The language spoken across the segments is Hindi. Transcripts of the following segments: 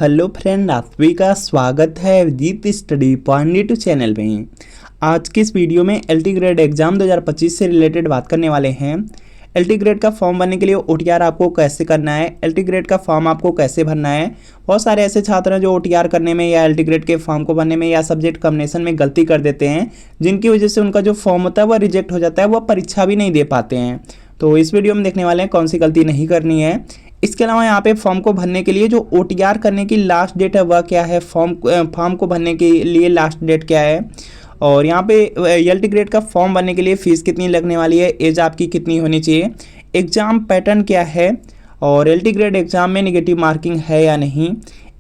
हेलो फ्रेंड, आप सभी का स्वागत है विदित स्टडी पॉइंट चैनल में। आज की इस वीडियो में एलटी ग्रेड एग्जाम 2025 से रिलेटेड बात करने वाले हैं। एलटी ग्रेड का फॉर्म भरने के लिए ओटीआर आपको कैसे करना है, एलटी ग्रेड का फॉर्म आपको कैसे भरना है। बहुत सारे ऐसे छात्र हैं जो ओटीआर करने में या एलटी ग्रेड के फॉर्म को भरने में या सब्जेक्ट कॉम्बिनेशन में गलती कर देते हैं, जिनकी वजह से उनका जो फॉर्म होता है वह रिजेक्ट हो जाता है, वह परीक्षा भी नहीं दे पाते हैं। तो इस वीडियो में देखने वाले हैं कौन सी गलती नहीं करनी है। इसके अलावा यहाँ पे फॉर्म को भरने के लिए जो ओटीआर करने की लास्ट डेट है वह क्या है, फॉर्म को भरने के लिए लास्ट डेट क्या है, और यहाँ पे एलटी ग्रेड का फॉर्म भरने के लिए फ़ीस कितनी लगने वाली है, एज आपकी कितनी होनी चाहिए, एग्ज़ाम पैटर्न क्या है, और एलटी ग्रेड एग्ज़ाम में नेगेटिव मार्किंग है या नहीं।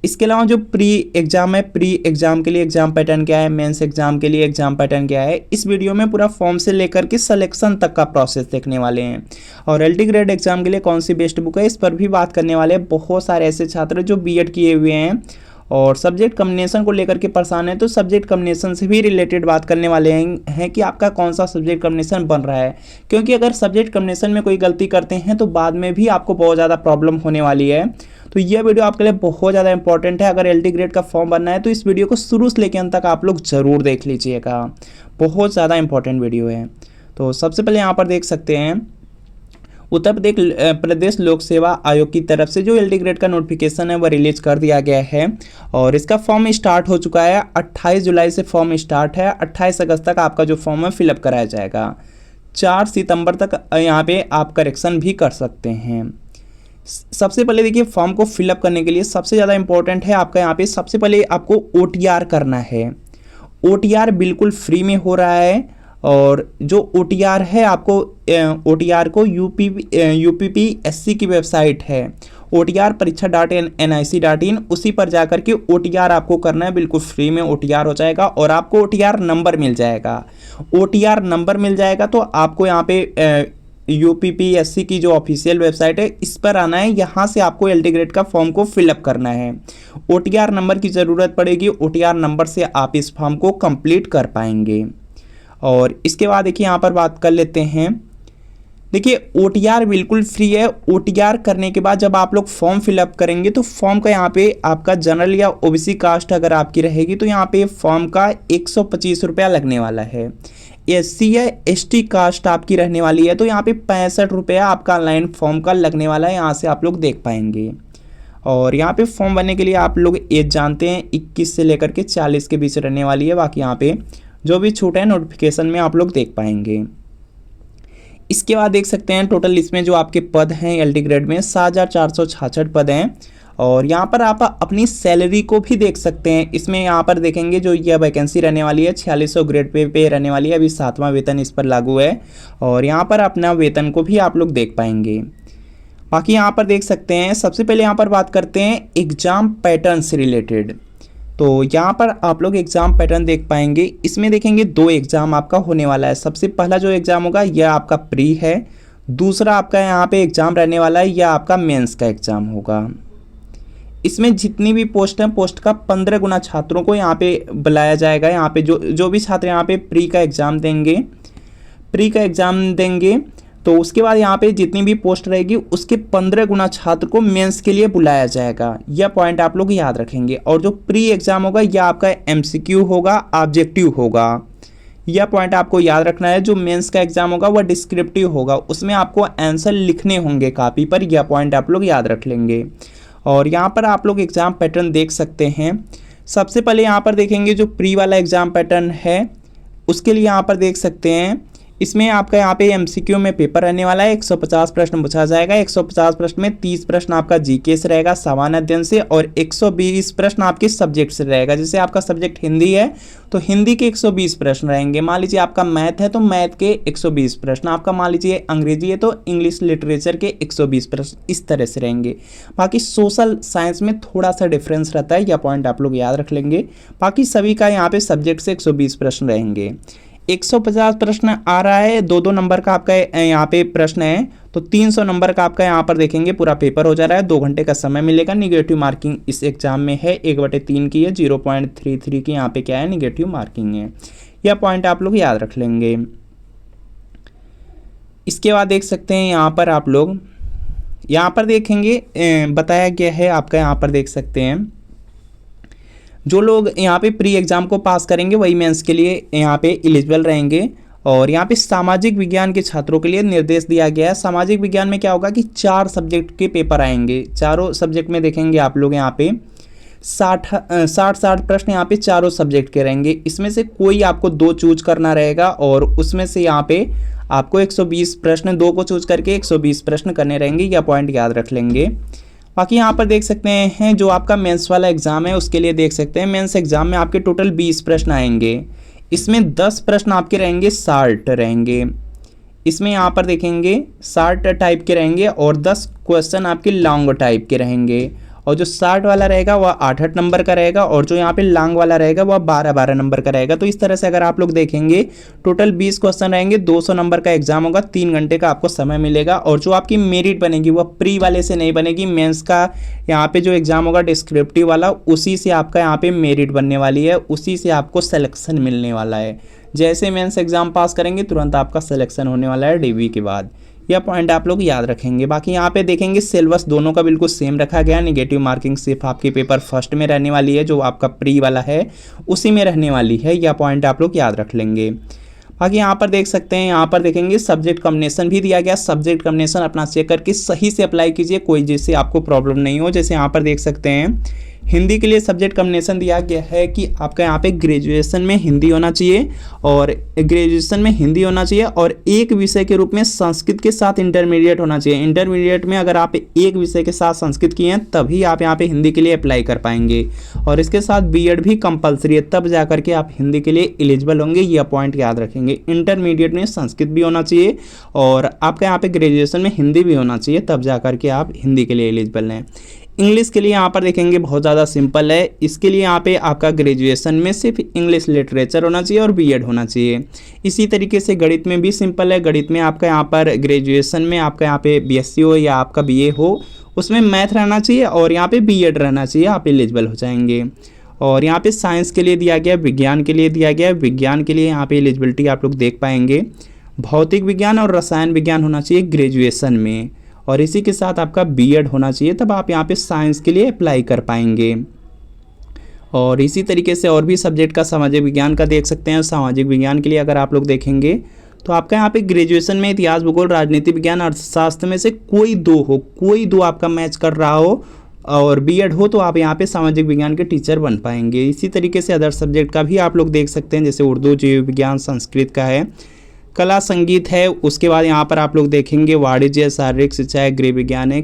इसके अलावा जो प्री एग्ज़ाम है, प्री एग्ज़ाम के लिए एग्ज़ाम पैटर्न क्या है, मेंस एग्ज़ाम के लिए एग्ज़ाम पैटर्न क्या है। इस वीडियो में पूरा फॉर्म से लेकर के सिलेक्शन तक का प्रोसेस देखने वाले हैं। और एलटी ग्रेड एग्ज़ाम के लिए कौन सी बेस्ट बुक है, इस पर भी बात करने वाले हैं। बहुत सारे ऐसे छात्र जो बीएड किए हुए हैं और सब्जेक्ट कॉम्बिनेशन को लेकर के परेशान है, तो सब्जेक्ट कॉम्बिनेशन से भी रिलेटेड बात करने वाले हैं कि आपका कौन सा सब्जेक्ट कॉम्बिनेशन बन रहा है। क्योंकि अगर सब्जेक्ट कॉम्बिनेशन में कोई गलती करते हैं तो बाद में भी आपको बहुत ज़्यादा प्रॉब्लम होने वाली है। तो ये वीडियो आपके लिए बहुत ज़्यादा इंपॉर्टेंट है। अगर एलटी ग्रेड का फॉर्म भरना है तो इस वीडियो को शुरू से लेकर अंत तक आप लोग ज़रूर देख लीजिएगा, बहुत ज़्यादा इंपॉर्टेंट वीडियो है। तो सबसे पहले यहाँ पर देख सकते हैं उत्तर प्रदेश लोक सेवा आयोग की तरफ से जो एलटी ग्रेड का नोटिफिकेशन है वह रिलीज कर दिया गया है और इसका फॉर्म स्टार्ट हो चुका है। 28 जुलाई से फॉर्म स्टार्ट है। 28 अगस्त तक आपका जो फॉर्म है फिलअप कराया जाएगा। 4 सितंबर तक यहाँ पे आप करेक्शन भी कर सकते हैं। सबसे पहले देखिए, फॉर्म को फिलअप करने के लिए सबसे ज़्यादा इंपॉर्टेंट है आपका यहाँ पे सबसे पहले आपको ओटीआर करना है। ओटीआर बिल्कुल फ्री में हो रहा है और जो ओटीआर है आपको ओटीआर को यूपीपीएससी की वेबसाइट है OTR-परीक्षा.nic.in, उसी पर जाकर के ओटीआर आपको करना है। बिल्कुल फ्री में ओटीआर हो जाएगा और आपको ओटीआर नंबर मिल जाएगा। ओटीआर नंबर मिल जाएगा तो आपको यहाँ पे यूपीपीएससी की जो ऑफिशियल वेबसाइट है इस पर आना है। यहाँ से आपको एलटी ग्रेड का फॉर्म को फिलअप करना है। ओटीआर नंबर की ज़रूरत पड़ेगी। ओटीआर नंबर से आप इस फॉर्म को कंप्लीट कर पाएंगे। और इसके बाद देखिए यहाँ पर बात कर लेते हैं। देखिए ओटीआर बिल्कुल फ्री है। ओटीआर करने के बाद जब आप लोग फॉर्म फिलअप करेंगे तो फॉर्म का यहाँ पे आपका जनरल या ओबीसी कास्ट अगर आपकी रहेगी तो यहाँ पे फॉर्म का 125 रुपया लगने वाला है। एससी या एसटी कास्ट आपकी रहने वाली है तो यहाँ पे 65 रुपया आपका ऑनलाइन फॉर्म का लगने वाला है। यहाँ से आप लोग देख पाएंगे। और यहाँ पे फॉर्म भरने के लिए आप लोग एज जानते हैं 21 से लेकर के 40 के बीच रहने वाली है। बाकी यहाँ पे जो भी छूट है नोटिफिकेशन में आप लोग देख पाएंगे। इसके बाद देख सकते हैं टोटल इसमें जो आपके पद हैं एलटी ग्रेड में 7466 पद हैं। और यहाँ पर आप अपनी सैलरी को भी देख सकते हैं। इसमें यहाँ पर देखेंगे जो यह वैकेंसी रहने वाली है 4600 ग्रेड पे रहने वाली है। अभी 7वां वेतन इस पर लागू है और यहाँ पर अपना वेतन को भी आप लोग देख पाएंगे। बाकी यहाँ पर देख सकते हैं सबसे पहले यहाँ पर बात करते हैं एग्जाम पैटर्न से रिलेटेड। तो यहाँ पर आप लोग एग्ज़ाम पैटर्न देख पाएंगे। इसमें देखेंगे 2 एग्ज़ाम आपका होने वाला है। सबसे पहला जो एग्ज़ाम होगा यह आपका प्री है। दूसरा आपका यहाँ पे एग्ज़ाम रहने वाला है यह आपका मेंस का एग्ज़ाम होगा। इसमें जितनी भी पोस्ट हैं पोस्ट का 15 गुना छात्रों को यहाँ पे बुलाया जाएगा। यहाँ पे जो भी छात्र यहाँ पे प्री का एग्ज़ाम देंगे तो उसके बाद यहाँ पे जितनी भी पोस्ट रहेगी उसके 15 गुना छात्र को मेंस के लिए बुलाया जाएगा। यह पॉइंट आप लोग याद रखेंगे। और जो प्री एग्ज़ाम होगा यह आपका एमसीक्यू होगा, ऑब्जेक्टिव होगा। यह पॉइंट आपको याद रखना है। जो मेंस का एग्ज़ाम होगा वह डिस्क्रिप्टिव होगा, उसमें आपको आंसर लिखने होंगे कापी पर। यह पॉइंट आप लोग याद रख लेंगे। और यहाँ पर आप लोग एग्ज़ाम पैटर्न देख सकते हैं। सबसे पहले यहाँ पर देखेंगे जो प्री वाला एग्ज़ाम पैटर्न है उसके लिए यहाँ पर देख सकते हैं। इसमें आपका यहाँ पे एमसीक्यू में पेपर रहने वाला है। 150 प्रश्न पूछा जाएगा। 150 प्रश्न में 30 प्रश्न आपका जीके से रहेगा, सामान्य अध्ययन से, और 120 प्रश्न आपके सब्जेक्ट से रहेगा। जैसे आपका सब्जेक्ट हिंदी है तो हिंदी के 120 प्रश्न रहेंगे। मान लीजिए आपका मैथ है तो मैथ के 120 प्रश्न, आपका मान लीजिए अंग्रेजी है तो इंग्लिश लिटरेचर के 120 प्रश्न, इस तरह से रहेंगे। बाकी सोशल साइंस में थोड़ा सा डिफरेंस रहता है, यह पॉइंट आप लोग याद रख लेंगे। बाकी सभी का यहाँ पे सब्जेक्ट से 120 प्रश्न रहेंगे। 150 प्रश्न आ रहा है, 2-2 नंबर का आपका यहाँ पे प्रश्न है तो 300 नंबर का आपका यहाँ पर देखेंगे पूरा पेपर हो जा रहा है। 2 घंटे का समय मिलेगा। निगेटिव मार्किंग इस एग्जाम में है 1/3 की है। 0.33 की यहाँ पे क्या है, निगेटिव मार्किंग है। यह पॉइंट आप लोग याद रख लेंगे। इसके बाद देख सकते हैं यहाँ पर आप लोग यहाँ पर देखेंगे बताया गया है आपका, यहाँ पर देख सकते हैं जो लोग यहाँ पे प्री एग्ज़ाम को पास करेंगे वही मेंस के लिए यहाँ पे एलिजिबल रहेंगे। और यहाँ पे सामाजिक विज्ञान के छात्रों के लिए निर्देश दिया गया है। सामाजिक विज्ञान में क्या होगा कि 4 सब्जेक्ट के पेपर आएंगे, चारों सब्जेक्ट में देखेंगे आप लोग यहाँ पे 60 प्रश्न यहाँ पे चारों सब्जेक्ट के रहेंगे। इसमें से कोई आपको 2 चूज करना रहेगा और उसमें से यहाँ पे आपको 120 प्रश्न, 2 को चूज करके 120 प्रश्न करने रहेंगे। यह पॉइंट याद रख लेंगे। बाकी यहाँ पर देख सकते हैं जो आपका मेंस वाला एग्जाम है उसके लिए देख सकते हैं मेंस एग्जाम में आपके टोटल 20 प्रश्न आएंगे। इसमें 10 प्रश्न आपके रहेंगे शार्ट रहेंगे। इसमें यहाँ पर देखेंगे शार्ट टाइप के रहेंगे और 10 क्वेश्चन आपके लॉन्ग टाइप के रहेंगे। और जो शार्ट वाला रहेगा वह 8-8 नंबर का रहेगा और जो यहाँ पे लॉन्ग वाला रहेगा वह 12-12 नंबर का रहेगा। तो इस तरह से अगर आप लोग देखेंगे टोटल 20 क्वेश्चन रहेंगे, 200 नंबर का एग्जाम होगा, 3 घंटे का आपको समय मिलेगा। और जो आपकी मेरिट बनेगी वह प्री वाले से नहीं बनेगी, मेंस का यहाँ पे जो एग्जाम होगा डिस्क्रिप्टिव वाला उसी से आपका यहाँ पे मेरिट बनने वाली है, उसी से आपको सिलेक्शन मिलने वाला है। जैसे मेंस एग्जाम पास करेंगे तुरंत आपका सिलेक्शन होने वाला है डीवी के बाद। यह पॉइंट आप लोग याद रखेंगे। बाकी यहाँ पे देखेंगे सिलेबस दोनों का बिल्कुल सेम रखा गया। नेगेटिव मार्किंग सिर्फ आपके पेपर फर्स्ट में रहने वाली है, जो आपका प्री वाला है उसी में रहने वाली है। यह पॉइंट आप लोग याद रख लेंगे। बाकी यहाँ पर देख सकते हैं, यहाँ पर देखेंगे सब्जेक्ट कॉम्बिनेशन भी दिया गया। सब्जेक्ट कॉम्बिनेशन अपना चेक करके सही से अप्लाई कीजिए, कोई जिससे आपको प्रॉब्लम नहीं हो। जैसे यहाँ पर देख सकते हैं हिंदी के लिए सब्जेक्ट कॉम्बिनेशन दिया गया है कि आपका यहाँ पे ग्रेजुएशन में हिंदी होना चाहिए और ग्रेजुएशन में हिंदी होना चाहिए और एक विषय के रूप में संस्कृत के साथ इंटरमीडिएट होना चाहिए। इंटरमीडिएट में अगर आप एक विषय के साथ संस्कृत किए हैं तभी आप यहाँ पे हिंदी के लिए अप्लाई कर पाएंगे। और इसके साथ बीएड भी कंपलसरी है, तब जा करके आप हिंदी के लिए एलिजिबल होंगे। यह पॉइंट याद रखेंगे। इंटरमीडिएट में संस्कृत भी होना चाहिए और आपका यहाँ पे ग्रेजुएशन में हिंदी भी होना चाहिए, तब जा करके आप हिंदी के लिए एलिजिबल हैं। इंग्लिश के लिए यहाँ पर देखेंगे बहुत ज़्यादा सिंपल है। इसके लिए यहाँ पे आपका ग्रेजुएशन में सिर्फ इंग्लिश लिटरेचर होना चाहिए और बीएड होना चाहिए। इसी तरीके से गणित में भी सिंपल है। गणित में आपका यहाँ पर ग्रेजुएशन में आपका यहाँ पे बीएससी हो या आपका बीए हो, उसमें मैथ रहना चाहिए और यहाँ पे बीएड रहना चाहिए, आप एलिजिबल हो जाएंगे। और यहाँ पे साइंस के लिए दिया गया, विज्ञान के लिए दिया गया। विज्ञान के लिए यहाँ पे एलिजिबिलिटी आप लोग देख पाएंगे, भौतिक विज्ञान और रसायन विज्ञान होना चाहिए ग्रेजुएशन में और इसी के साथ आपका बीएड होना चाहिए, तब आप यहाँ पे साइंस के लिए अप्लाई कर पाएंगे। और इसी तरीके से और भी सब्जेक्ट का सामाजिक विज्ञान का देख सकते हैं। सामाजिक विज्ञान के लिए अगर आप लोग देखेंगे तो आपका यहाँ पे ग्रेजुएशन में इतिहास, भूगोल, राजनीति विज्ञान, अर्थशास्त्र में से कोई दो आपका मैच कर रहा हो और बीएड हो तो आप यहाँ पे सामाजिक विज्ञान के टीचर बन पाएंगे। इसी तरीके से अदर सब्जेक्ट का भी आप लोग देख सकते हैं, जैसे उर्दू, जीव विज्ञान, संस्कृत का है, कला संगीत है। उसके बाद यहाँ पर आप लोग देखेंगे वाणिज्य, शारीरिक शिक्षा है, गृह विज्ञान है,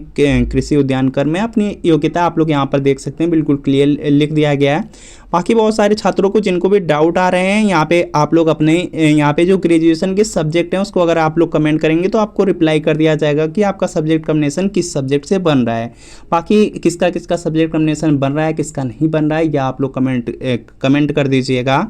कृषि उद्यान कर में अपनी योग्यता आप लोग यहाँ पर देख सकते हैं, बिल्कुल क्लियर लिख दिया गया है। बाकी बहुत सारे छात्रों को जिनको भी डाउट आ रहे हैं, यहाँ पे आप लोग अपने यहाँ पे जो ग्रेजुएशन के सब्जेक्ट हैं उसको अगर आप लोग कमेंट करेंगे तो आपको रिप्लाई कर दिया जाएगा कि आपका सब्जेक्ट कॉम्बिनेशन किस सब्जेक्ट से बन रहा है। बाकी किसका किसका सब्जेक्ट कॉम्बिनेशन बन रहा है, किसका नहीं बन रहा है, या आप लोग कमेंट कर दीजिएगा।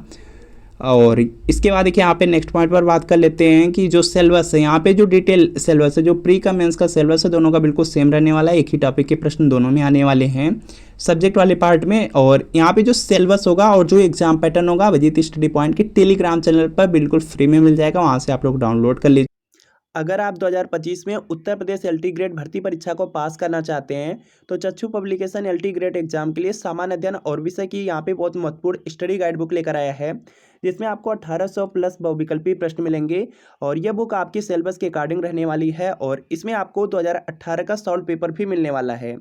और इसके बाद देखिए यहाँ पे नेक्स्ट पॉइंट पर बात कर लेते हैं कि जो सिलेबस है, यहाँ पे जो डिटेल सिलेबस है, जो प्री का मेंस का सिलेबस है, दोनों का बिल्कुल सेम रहने वाला है। एक ही टॉपिक के प्रश्न दोनों में आने वाले हैं सब्जेक्ट वाले पार्ट में। और यहाँ पे जो सिलेबस होगा और जो एग्जाम पैटर्न होगा अभिजीत स्टडी पॉइंट के टेलीग्राम चैनल पर बिल्कुल फ्री में मिल जाएगा, वहाँ से आप लोग डाउनलोड कर लीजिए। अगर आप 2025 में उत्तर प्रदेश एलटी ग्रेड भर्ती परीक्षा को पास करना चाहते हैं तो चक्षु पब्लिकेशन एलटी ग्रेड एग्जाम के लिए सामान्य अध्ययन और विषय की यहाँ पे बहुत महत्वपूर्ण स्टडी गाइड बुक लेकर आया है, जिसमें आपको 1800 प्लस बहुविकल्पी प्रश्न मिलेंगे। और यह बुक आपकी सिलेबस के अकॉर्डिंग रहने वाली है और इसमें आपको 2018 का सॉल्व पेपर भी मिलने वाला है।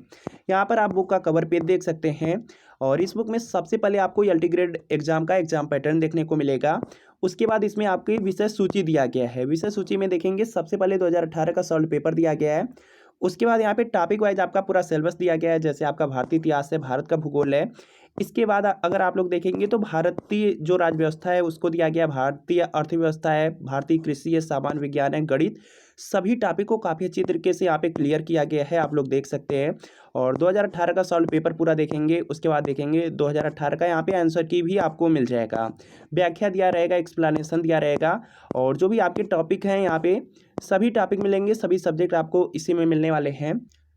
यहाँ पर आप बुक का कवर पेज देख सकते हैं और इस बुक में सबसे पहले आपको एलटी ग्रेड एग्जाम का एग्जाम पैटर्न देखने को मिलेगा। उसके बाद इसमें आपकी विषय सूची दिया गया है। विषय सूची में देखेंगे सबसे पहले 2018 का सॉल्व पेपर दिया गया है। उसके बाद यहाँ पे टॉपिक वाइज आपका पूरा सिलेबस दिया गया है, जैसे आपका भारतीय इतिहास है, भारत का भूगोल है। इसके बाद अगर आप लोग देखेंगे तो भारतीय जो राज्य व्यवस्था है उसको दिया गया, भारतीय अर्थव्यवस्था है, भारतीय कृषि है, सामान्य विज्ञान है, गणित, सभी टॉपिक को काफ़ी अच्छी तरीके से यहाँ पे क्लियर किया गया है, आप लोग देख सकते हैं। और 2018 का सॉल्व पेपर पूरा देखेंगे। उसके बाद देखेंगे 2018 का यहाँ पे आंसर की भी आपको मिल जाएगा, व्याख्या दिया रहेगा, एक्सप्लेनेशन दिया रहेगा और जो भी आपके टॉपिक हैं यहाँ पे सभी टॉपिक मिलेंगे, सभी सब्जेक्ट आपको इसी में मिलने वाले हैं।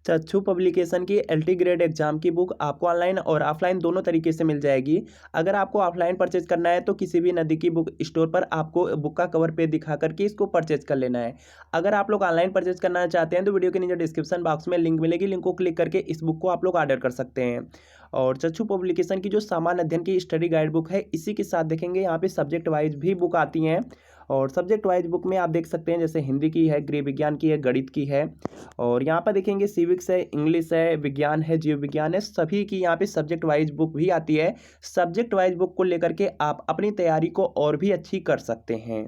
चक्षु पब्लिकेशन की LT ग्रेड एग्जाम की बुक आपको ऑनलाइन और ऑफलाइन दोनों तरीके से मिल जाएगी। अगर आपको ऑफलाइन परचेज करना है तो किसी भी नज़दीकी बुक स्टोर पर आपको बुक का कवर पेज दिखा करके इसको परचेज कर लेना है। अगर आप लोग ऑनलाइन परचेज करना चाहते हैं तो वीडियो के नीचे डिस्क्रिप्शन बॉक्स में लिंक मिलेगी, लिंक को क्लिक करके इस बुक को आप लोग ऑर्डर कर सकते हैं। और चक्षु पब्लिकेशन की जो सामान्य अध्ययन की स्टडी गाइड बुक है, इसी के साथ देखेंगे यहाँ पे सब्जेक्ट वाइज भी बुक आती हैं। और सब्जेक्ट वाइज बुक में आप देख सकते हैं जैसे हिंदी की है, गृह विज्ञान की है, गणित की है, और यहाँ पर देखेंगे सिविक्स है, इंग्लिश है, विज्ञान है, जीव विज्ञान है, सभी की यहाँ पे सब्जेक्ट वाइज बुक भी आती है। सब्जेक्ट वाइज बुक को लेकर के आप अपनी तैयारी को और भी अच्छी कर सकते हैं।